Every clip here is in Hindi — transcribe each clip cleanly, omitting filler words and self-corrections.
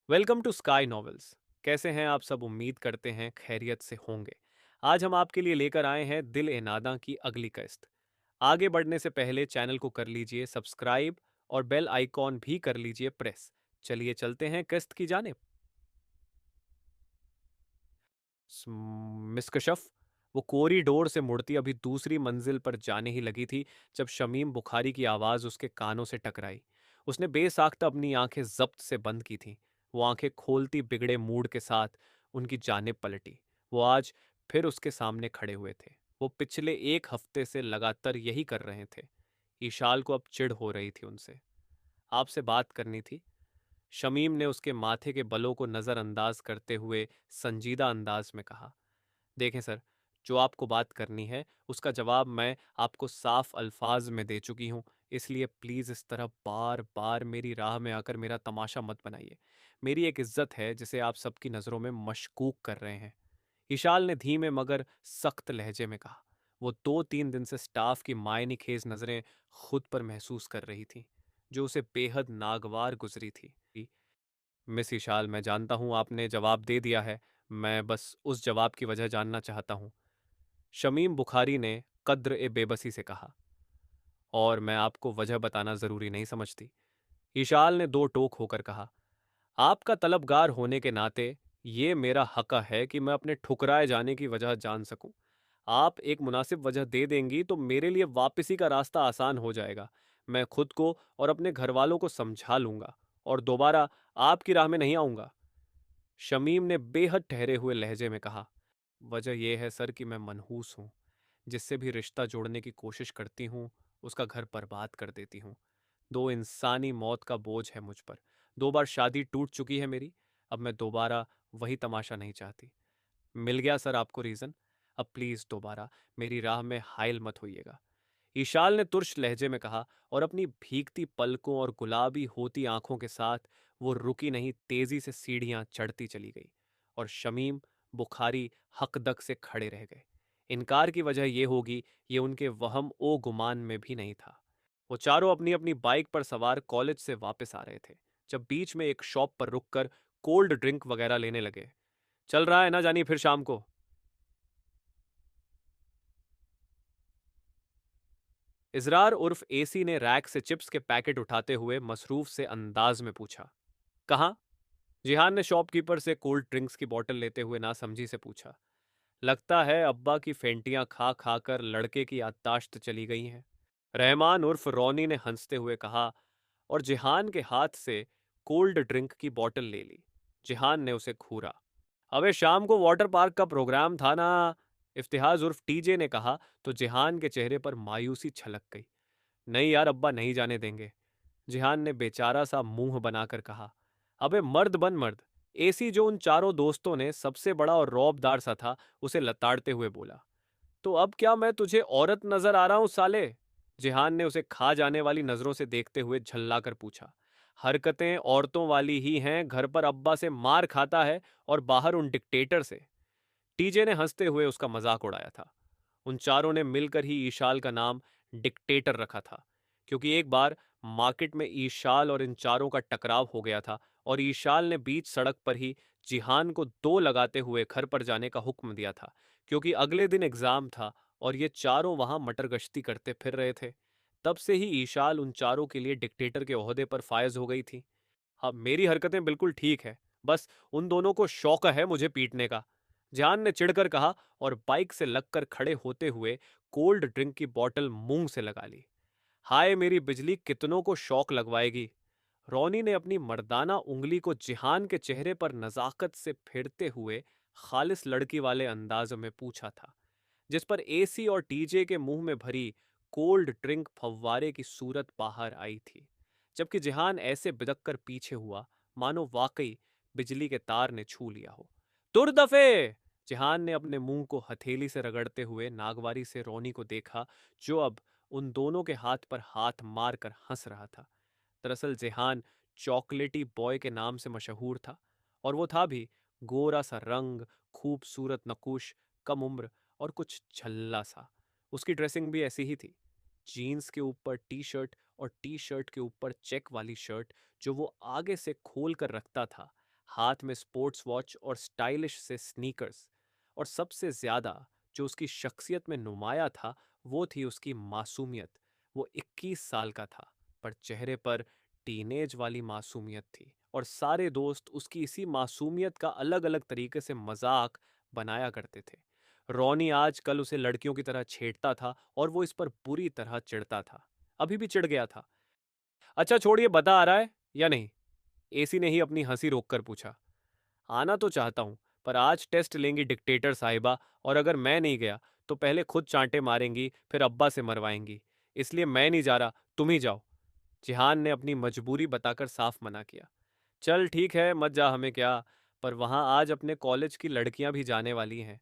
Welcome to sky novels. कैसे हैं आप सब? उम्मीद करते हैं खैरियत से होंगे। आज हम आपके लिए लेकर आए हैं दिल ए नादा की अगली किस्त। आगे बढ़ने से पहले चैनल को कर लीजिए सब्सक्राइब और बेल आइकॉन भी कर लीजिए प्रेस। चलिए चलते हैं किस्त की जानिब। मिस कशफ, वो कॉरिडोर से मुड़ती अभी दूसरी मंजिल पर जाने ही लगी थी जब शमीम बुखारी की आवाज उसके कानों से टकराई। उसने बेसाख्ता अपनी आंखें जब्त से बंद की थीं। वो आंखें खोलती बिगड़े मूड के साथ उनकी जानिब पलटी। वो आज फिर उसके सामने खड़े हुए थे। वो पिछले एक हफ्ते से लगातार यही कर रहे थे। ईशाल को अब चिढ़ हो रही थी उनसे। आपसे बात करनी थी। शमीम ने उसके माथे के बलों को नजरअंदाज करते हुए संजीदा अंदाज में कहा। देखें सर, जो आपको बात करनी है उसका जवाब मैं आपको साफ अल्फाज में दे चुकी हूं। इसलिए प्लीज इस तरह बार बार मेरी राह में आकर मेरा तमाशा मत बनाइए। मेरी एक इज्जत है जिसे आप सबकी नजरों में मशकूक कर रहे हैं। इशाल ने धीमे मगर सख्त लहजे में कहा। वो 2-3 दिन से स्टाफ की मायनी खेज नजरें खुद पर महसूस कर रही थी, जो उसे बेहद नागवार गुजरी थी। मिस इशाल, मैं जानता हूं आपने जवाब दे दिया है। मैं बस उस जवाब की वजह जानना चाहता हूं। शमीम बुखारी ने कद्र ए बेबसी से कहा। और मैं आपको वजह बताना जरूरी नहीं समझती। इशाल ने दो टोक होकर कहा। आपका तलबगार होने के नाते ये मेरा हक है कि मैं अपने ठुकराए जाने की वजह जान सकूं। आप एक मुनासिब वजह दे देंगी तो मेरे लिए वापसी का रास्ता आसान हो जाएगा। मैं खुद को और अपने घर वालों को समझा लूंगा और दोबारा आपकी राह में नहीं आऊंगा। शमीम ने बेहद ठहरे हुए लहजे में कहा। वजह यह है सर कि मैं मनहूस हूं। जिससे भी रिश्ता जोड़ने की कोशिश करती हूँ उसका घर बर्बाद कर देती हूँ। दो इंसानी मौत का बोझ है मुझ पर। 2 बार शादी टूट चुकी है मेरी। अब मैं दोबारा वही तमाशा नहीं चाहती। मिल गया सर आपको रीजन। अब प्लीज दोबारा मेरी राह में हायल मत होइएगा। ईशाल ने तुर्श लहजे में कहा और अपनी भीगती पलकों और गुलाबी होती आंखों के साथ वो रुकी नहीं तेजी से सीढ़ियां चढ़ती चली गई। और शमीम बुखारी हकदक से खड़े रह गए। इनकार की वजह यह होगी, ये उनके वहम ओ गुमान में भी नहीं था। वो चारों अपनी अपनी बाइक पर सवार कॉलेज से वापस आ रहे थे जब बीच में एक शॉप पर रुककर कोल्ड ड्रिंक वगैरह लेने लगे। चल रहा है ना जानी फिर शाम को? इजरार उर्फ एसी ने रैक से चिप्स के पैकेट उठाते हुए मसरूफ से अंदाज में पूछा। कहाँ? जिहान ने शॉपकीपर से कोल्ड ड्रिंक्स की बोतल लेते हुए नासमझी से पूछा। लगता है अब्बा की फेंटियां खा खा कर लड़के की याददाश्त चली गई हैं। रहमान उर्फ रौनी ने हंसते हुए कहा और जिहान के हाथ से कोल्ड ड्रिंक की बोतल ले ली। जिहान ने उसे घूरा। अबे शाम को वाटर पार्क का प्रोग्राम था ना? इफ्तिहाज उर्फ टीजे ने कहा तो जिहान के चेहरे पर मायूसी छलक गई। नहीं यार, अब्बा नहीं जाने देंगे। जिहान ने बेचारा सा मुंह बनाकर कहा। अबे मर्द बन मर्द। एसी, जो उन चारों दोस्तों ने सबसे बड़ा और रौबदार सा था, उसे लताड़ते हुए बोला। तो अब क्या मैं तुझे औरत नजर आ रहा हूं साले? जिहान ने उसे खा जाने वाली नजरों से देखते हुए झल्लाकर पूछा। हरकतें औरतों वाली ही हैं, घर पर अब्बा से मार खाता है और बाहर उन डिक्टेटर से। टीजे ने हंसते हुए उसका मजाक उड़ाया था। उन चारों ने मिलकर ही ईशाल का नाम डिक्टेटर रखा था, क्योंकि एक बार मार्केट में ईशाल और इन चारों का टकराव हो गया था और ईशाल ने बीच सड़क पर ही जिहान को दो लगाते हुए घर पर जाने का हुक्म दिया था, क्योंकि अगले दिन एग्जाम था और ये चारों वहां मटर गश्ती करते फिर रहे थे। तब से ही ईशाल उन चारों के लिए डिक्टेटर के ओहदे पर फायज हो गई थी। हाँ, मेरी हरकतें बिल्कुल ठीक है। बस उन दोनों को शौक है मुझे पीटने का। जान ने चिढ़कर कहा और बाइक से लगकर खड़े होते हुए कोल्ड ड्रिंक की बोतल मुंह से लगा ली। हाय मेरी बिजली, कितनों को शौक लगवाएगी। रोनी ने अपनी मर्दाना उंगली को जिहान के चेहरे पर नजाकत से फेरते हुए खालिस लड़की वाले अंदाज में पूछा था, जिस पर एसी और टीजे के मुंह में भरी कोल्ड ड्रिंक फव्वारे की सूरत बाहर आई थी। जबकि जिहान ऐसे बिदक कर पीछे हुआ मानो वाकई बिजली के तार ने छू लिया हो। तुर दफे! जिहान ने अपने मुंह को हथेली से रगड़ते हुए नागवारी से रोनी को देखा, जो अब उन दोनों के हाथ पर हाथ मारकर हंस रहा था। दरअसल जिहान चॉकलेटी बॉय के नाम से मशहूर था, और वो था भी गोरा सा रंग, खूबसूरत नकुश, कम उम्र और कुछ झल्ला सा। उसकी ड्रेसिंग भी ऐसी ही थी। जीन्स के ऊपर टी शर्ट और टी शर्ट के ऊपर चेक वाली शर्ट जो वो आगे से खोल कर रखता था, हाथ में स्पोर्ट्स वॉच और स्टाइलिश से स्नीकर्स। और सबसे ज्यादा जो उसकी शख्सियत में नुमाया था वो थी उसकी मासूमियत। वो 21 साल का था, पर चेहरे पर टीनेज वाली मासूमियत थी, और सारे दोस्त उसकी इसी मासूमियत का अलग अलग तरीके से मजाक बनाया करते थे। रॉनी आज कल उसे लड़कियों की तरह छेड़ता था और वो इस पर बुरी तरह चिढ़ता था। अभी भी चिढ़ गया था। अच्छा छोड़िए, बता आ रहा है या नहीं? एसी ने ही अपनी हंसी रोककर पूछा। आना तो चाहता हूं, पर आज टेस्ट लेंगी डिक्टेटर साहिबा, और अगर मैं नहीं गया तो पहले खुद चांटे मारेंगी, फिर अब्बा से मरवाएंगी। इसलिए मैं नहीं जा रहा, तुम ही जाओ। जिहान ने अपनी मजबूरी बताकर साफ मना किया। चल ठीक है, मत जा, हमें क्या। पर वहां आज अपने कॉलेज की लड़कियां भी जाने वाली हैं।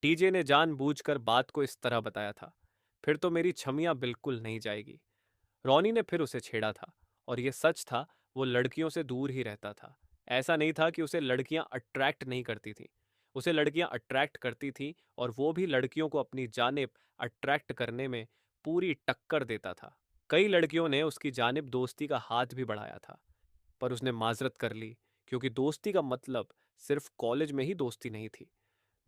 टीजे ने जानबूझकर बात को इस तरह बताया था। फिर तो मेरी छमिया बिल्कुल नहीं जाएगी। रॉनी ने फिर उसे छेड़ा था, और यह सच था, वो लड़कियों से दूर ही रहता था। ऐसा नहीं था कि उसे लड़कियां अट्रैक्ट नहीं करती थीं। उसे लड़कियां अट्रैक्ट करती थीं, और वो भी लड़कियों को अपनी जानिब अट्रैक्ट करने में पूरी टक्कर देता था। कई लड़कियों ने उसकी जानिब दोस्ती का हाथ भी बढ़ाया था, पर उसने माजरत कर ली, क्योंकि दोस्ती का मतलब सिर्फ कॉलेज में ही दोस्ती नहीं थी।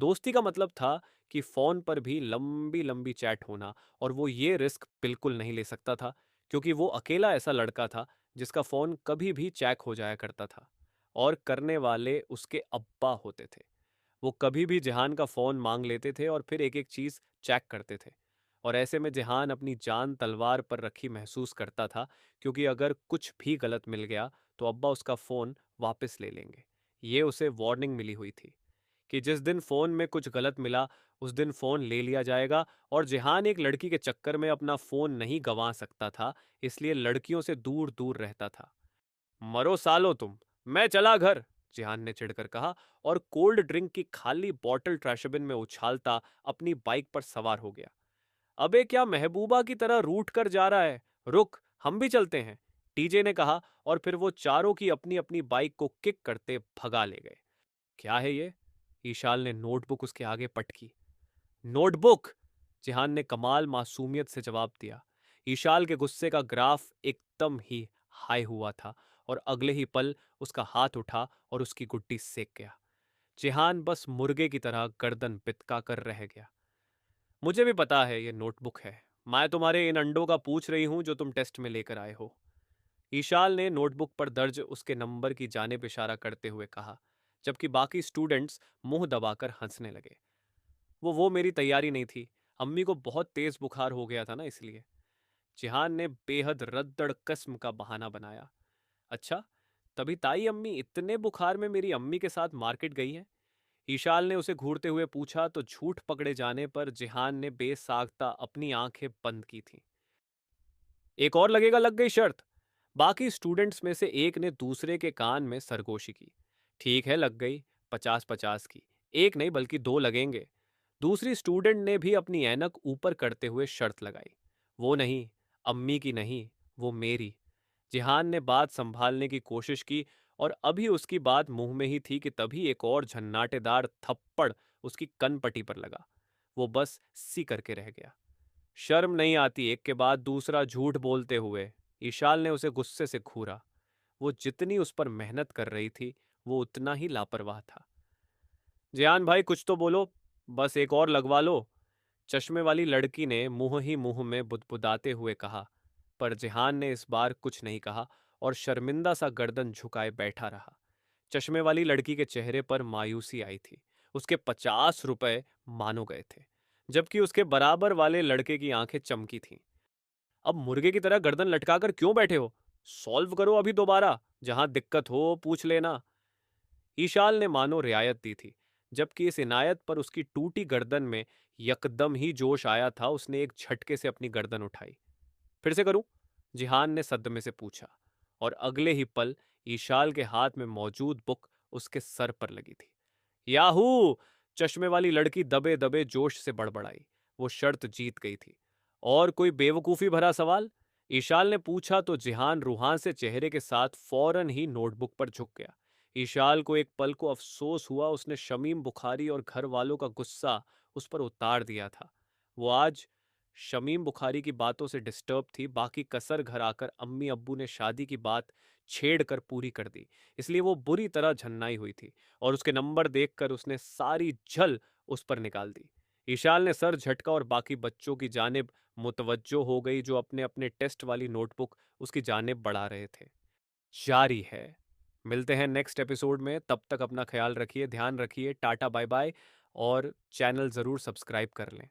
दोस्ती का मतलब था कि फोन पर भी लंबी लंबी चैट होना, और वो ये रिस्क बिल्कुल नहीं ले सकता था, क्योंकि वो अकेला ऐसा लड़का था जिसका फोन कभी भी चैक हो जाया करता था, और करने वाले उसके अब्बा होते थे। वो कभी भी जिहान का फोन मांग लेते थे और फिर एक एक चीज चेक करते थे। और ऐसे में जिहान अपनी जान तलवार पर रखी महसूस करता था, क्योंकि अगर कुछ भी गलत मिल गया तो अब्बा उसका फोन वापस ले लेंगे। ये उसे वार्निंग मिली हुई थी कि जिस दिन फोन में कुछ गलत मिला उस दिन फोन ले लिया जाएगा, और जिहान एक लड़की के चक्कर में अपना फोन नहीं गंवा सकता था, इसलिए लड़कियों से दूर दूर रहता था। मरो सालो तुम, मैं चला घर, जिहान ने चिढ़कर कहा, और कोल्ड ड्रिंक की खाली बॉटल ट्रैशबिन में उछालता अपनी बाइक पर सवार हो गया। अबे क्या महबूबा की तरह रूठ कर जा रहा है? रुक, हम भी चलते हैं, टीजे ने कहा, और फिर वो चारों की अपनी अपनी बाइक को किक करते भगा ले गए। क्या है ये? ईशाल ने नोटबुक उसके आगे पटकी। नोटबुक, जिहान ने कमाल मासूमियत से जवाब दिया। ईशाल के गुस्से का ग्राफ एकदम ही हाई हुआ था, और अगले ही पल उसका हाथ उठा और उसकी गुड्डी सेक गया। जिहान बस मुर्गे की तरह गर्दन बितका कर रह गया। मुझे भी पता है ये नोटबुक है। मैं तुम्हारे इन अंडों का पूछ रही हूं जो तुम टेस्ट में लेकर आए हो। ईशाल ने नोटबुक पर दर्ज उसके नंबर की जानिब इशारा करते हुए कहा, जबकि बाकी स्टूडेंट्स मुंह दबाकर हंसने लगे। वो मेरी तैयारी नहीं थी। अम्मी को बहुत तेज बुखार हो गया था ना, इसलिए। जिहान ने बेहद रद्दड़ किस्म का बहाना बनाया। अच्छा, तभी ताई अम्मी इतने बुखार में मेरी अम्मी के साथ मार्केट गई है? ईशाल ने उसे घूरते हुए पूछा, तो झूठ पकड़े जाने पर जिहान ने बेसाख्ता अपनी आंखें बंद की थीं। एक और लगेगा, लग गई शर्त। बाकी स्टूडेंट्स में से एक ने दूसरे के कान में सरगोशी की। ठीक है, लग गई। 50-50 की। एक नहीं बल्कि दो लगेंगे। दूसरी स्टूडेंट ने भी अपनी ऐनक ऊपर करते हुए शर्त लगाई। वो नहीं, अम्मी की नहीं, वो मेरी। जिहान ने बात संभालने की कोशिश की, और अभी उसकी बात मुंह में ही थी कि तभी एक और झन्नाटेदार थप्पड़ उसकी कनपटी पर लगा। वो बस सी करके रह गया। शर्म नहीं आती एक के बाद दूसरा झूठ बोलते हुए? ईशाल ने उसे गुस्से से घूरा। वो जितनी उस पर मेहनत कर रही थी वो उतना ही लापरवाह था। जियान भाई, कुछ तो बोलो, बस एक और लगवा लो, चश्मे वाली लड़की ने मुंह ही मुंह में बुदबुदाते हुए कहा। पर जिहान ने इस बार कुछ नहीं कहा, और शर्मिंदा सा गर्दन झुकाए बैठा रहा। चश्मे वाली लड़की के चेहरे पर मायूसी आई थी। उसके 50 रुपए मानो गए थे, जबकि उसके बराबर वाले लड़के की आंखें चमकी थीं। अब मुर्गे की तरह गर्दन लटकाकर क्यों बैठे हो? सॉल्व करो अभी दोबारा, जहां दिक्कत हो पूछ लेना। ईशाल ने मानो रियायत दी थी, जबकि इस इनायत पर उसकी टूटी गर्दन में यकदम ही जोश आया था। उसने एक झटके से अपनी गर्दन उठाई। फिर से करूं? जिहान ने सदमे से पूछा, और अगले ही पल ईशाल के हाथ में मौजूद बुक उसके सर पर लगी थी। याहू! चश्मे वाली लड़की दबे दबे जोश से बड़बड़ाई। वो शर्त जीत गई थी। और कोई बेवकूफी भरा सवाल? ईशाल ने पूछा, तो जिहान रूहान से चेहरे के साथ फौरन ही नोटबुक पर झुक गया। ईशाल को एक पल को अफसोस हुआ, उसने शमीम बुखारी और घर वालों का गुस्सा उस पर उतार दिया था। वो आज शमीम बुखारी की बातों से डिस्टर्ब थी। बाकी कसर घर आकर अम्मी अब्बू ने शादी की बात छेड़ कर पूरी कर दी, इसलिए वो बुरी तरह झन्नाई हुई थी और उसके नंबर देखकर उसने सारी झल उस पर निकाल दी। ईशाल ने सर झटका और बाकी बच्चों की जानिब मुतवज्जो हो गई जो अपने अपने टेस्ट वाली नोटबुक उसकी जानिब बढ़ा रहे थे। जारी है। मिलते हैं नेक्स्ट एपिसोड में, तब तक अपना ख्याल रखिए, ध्यान रखिए, टाटा बाय बाय और चैनल ज़रूर सब्सक्राइब कर लें।